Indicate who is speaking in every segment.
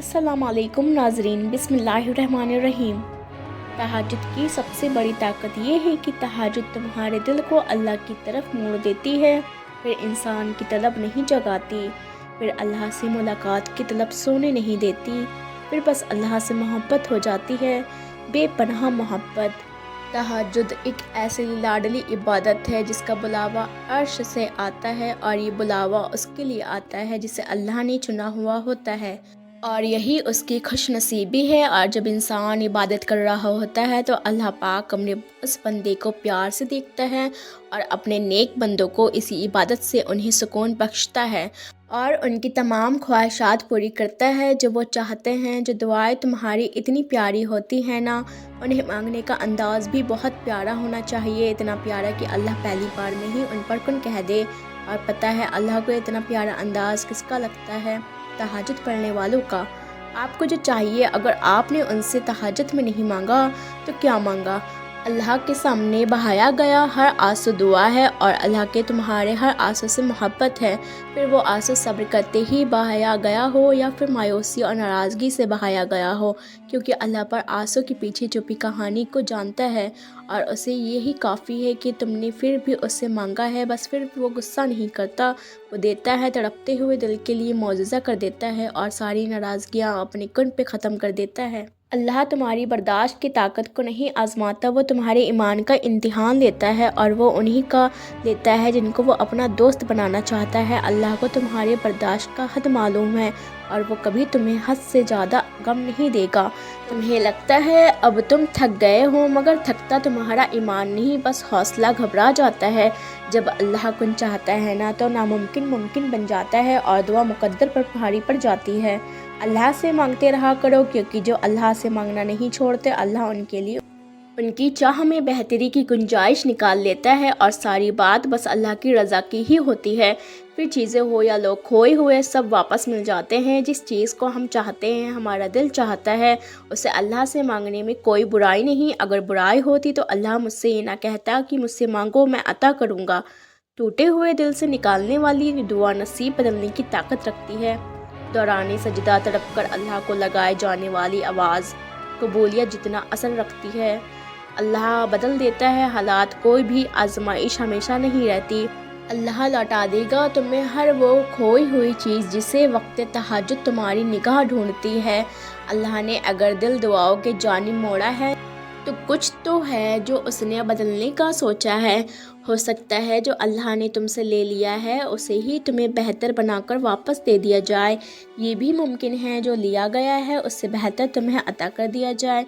Speaker 1: अस्सलाम वालेकुम नाजरीन, बिस्मिल्लाहिर्रहमानिर्रहीम। तहज्जुद की सबसे बड़ी ताकत ये है कि तहज्जुद तुम्हारे दिल को अल्लाह की तरफ मोड़ देती है। फिर इंसान की तलब नहीं जगाती, फिर अल्लाह से मुलाकात की तलब सोने नहीं देती, फिर बस अल्लाह से मोहब्बत हो जाती है, बेपनाह मोहब्बत। तहज्जुद एक ऐसी लाडली इबादत है जिसका बुलावा अर्श से आता है, और ये बुलावा उसके लिए आता है जिसे अल्लाह ने चुना हुआ होता है, और यही उसकी खुश नसीबी है। और जब इंसान इबादत कर रहा होता है तो अल्लाह पाक अपने उस बंदे को प्यार से देखता है और अपने नेक बंदों को इसी इबादत से उन्हें सुकून बख्शता है और उनकी तमाम ख्वाहिशात पूरी करता है जो वो चाहते हैं। जो दुआएं तुम्हारी इतनी प्यारी होती हैं ना, उन्हें मांगने का अंदाज़ भी बहुत प्यारा होना चाहिए, इतना प्यारा कि अल्लाह पहली बार में ही उन पर कुन कह दे। और पता है अल्लाह को इतना प्यारा अंदाज़ किसका लगता है? तहज्जुद पढ़ने वालों का। आपको जो चाहिए, अगर आपने उनसे तहज्जुद में नहीं मांगा तो क्या मांगा? अल्लाह के सामने बहाया गया हर आंसू दुआ है, और अल्लाह के तुम्हारे हर आंसू से मोहब्बत है। फिर वो आंसू सब्र करते ही बहाया गया हो या फिर मायूसी और नाराज़गी से बहाया गया हो, क्योंकि अल्लाह पर आंसू के पीछे छुपी कहानी को जानता है, और उसे यही काफ़ी है कि तुमने फिर भी उससे मांगा है। बस फिर वो गुस्सा नहीं करता, वो देता है, तड़पते हुए दिल के लिए मौजज़ा कर देता है और सारी नाराज़गियाँ अपने कुन पे ख़त्म कर देता है। अल्लाह तुम्हारी बर्दाश्त की ताकत को नहीं आजमाता, वो तुम्हारे ईमान का इम्तिहान लेता है, और वो उन्हीं का लेता है जिनको वो अपना दोस्त बनाना चाहता है। अल्लाह को तुम्हारे बर्दाश्त का हद मालूम है, और वो कभी तुम्हें हद से ज़्यादा गम नहीं देगा। तुम्हें लगता है अब तुम थक गए हो, मगर थकता तुम्हारा ईमान नहीं, बस हौसला घबरा जाता है। जब अल्लाह कुन चाहता है ना, तो नामुमकिन मुमकिन बन जाता है और दुआ मुकद्दर पर भारी पड़ जाती है। अल्लाह से मांगते रहा करो, क्योंकि जो अल्लाह से मांगना नहीं छोड़ते, अल्लाह उनके लिए उनकी चाह में बेहतरी की गुंजाइश निकाल लेता है, और सारी बात बस अल्लाह की रज़ा की ही होती है। फिर चीज़ें हो या लोग खोए हुए सब वापस मिल जाते हैं। जिस चीज़ को हम चाहते हैं, हमारा दिल चाहता है, उसे अल्लाह से मांगने में कोई बुराई नहीं। अगर बुराई होती तो अल्लाह मुझसे ये ना कहता कि मुझसे मांगो, मैं अता करूँगा। टूटे हुए दिल से निकालने वाली दुआ नसीब बदलने की ताकत रखती है। दौरान सजदा तड़प कर अल्लाह को लगाए जाने वाली आवाज़ कबूलियत जितना असर रखती है। अल्लाह बदल देता है हालात, कोई भी आजमाइश हमेशा नहीं रहती। अल्लाह लौटा देगा तुम्हें हर वो खोई हुई चीज़ जिसे वक्त तहज्जुद तुम्हारी निगाह ढूंढती है। अल्लाह ने अगर दिल दुआओं के जानिब मोड़ा है तो कुछ तो है जो उसने बदलने का सोचा है। हो सकता है जो अल्लाह ने तुमसे ले लिया है उसे ही तुम्हें बेहतर बनाकर वापस दे दिया जाए। ये भी मुमकिन है जो लिया गया है उससे बेहतर तुम्हें अता कर दिया जाए।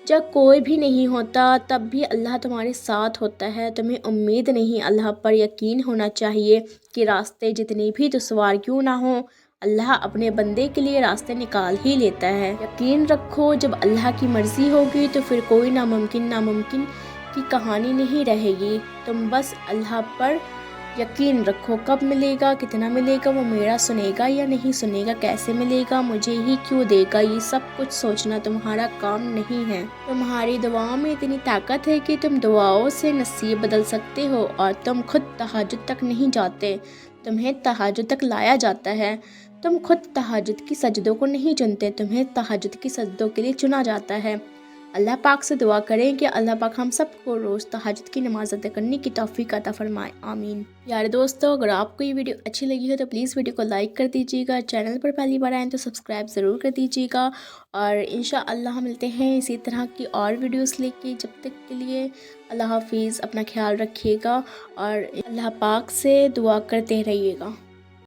Speaker 1: जब कोई भी नहीं होता तब भी अल्लाह तुम्हारे साथ होता है। तुम्हें उम्मीद नहीं, अल्लाह पर यकीन होना चाहिए कि रास्ते जितने भी दुश्वार क्यों ना हो, अल्लाह अपने बंदे के लिए रास्ते निकाल ही लेता है। यकीन रखो, जब अल्लाह की मर्ज़ी होगी तो फिर कोई नामुमकिन की कहानी नहीं रहेगी। तुम बस अल्लाह पर यकीन रखो। कब मिलेगा, कितना मिलेगा, वो मेरा सुनेगा या नहीं सुनेगा, कैसे मिलेगा, मुझे ही क्यों देगा, ये सब कुछ सोचना तुम्हारा काम नहीं है। तुम्हारी दुआओं में इतनी ताकत है कि तुम दुआओं से नसीब बदल सकते हो, और तुम खुद तहज्जुद तक नहीं जाते, तुम्हें तहज्जुद तक लाया जाता है। तुम खुद तहज्जुद की सजदों को नहीं चुनते, तुम्हें तहज्जुद की सजदों के लिए चुना जाता है। अल्लाह पाक से दुआ करें कि अल्लाह पाक हम सबको रोज़ तहज्जुद की नमाज़ अदा करने की तौफीक अता फरमाए, आमीन। यार दोस्तों, अगर आपको ये वीडियो अच्छी लगी हो तो प्लीज़ वीडियो को लाइक कर दीजिएगा। चैनल पर पहली बार आएँ तो सब्सक्राइब ज़रूर कर दीजिएगा, और इंशाअल्लाह मिलते हैं इसी तरह की और वीडियोस लेके। जब तक के लिए अल्लाह हाफिज़, अपना ख्याल रखिएगा और अल्लाह पाक से दुआ करते रहिएगा।